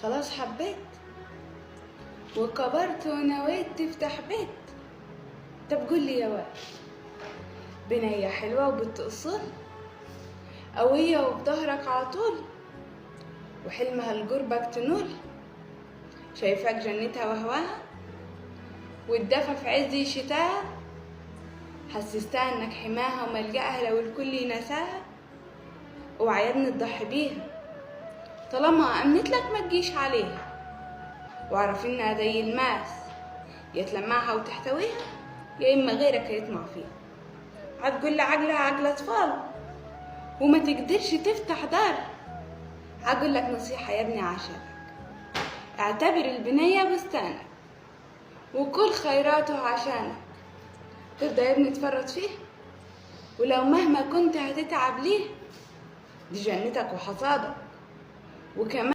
خلاص حبيت وكبرت ونويت تفتح بيت. طب قول لي يا واد، بنية حلوة وبنت أصول، قوية وبظهرك عطول، وحلمها لقربك تنول، شايفاك جنتها وهواها، والدفا في عز شتاها، حسستها انك حماها وملجأها لو الكل ينساها. اوعى يا ابني تضحي بيها، طالما امنت لك ما تجيش عليها، واعرف انها زي الماس، يا تلمعها وتحتويها يا اما غيرك يطمع فيها. هتقول لعقلها عقل اطفال وما تقدرش تفتح دار. هقول لك نصيحة يا ابني عشانك، اعتبر البنية بستانك وكل خيراته عشانك. ترضى يا ابني تفرط فيه، ولو مهما كنت هتتعب ليه، دي جنتك وحصادك. وكمان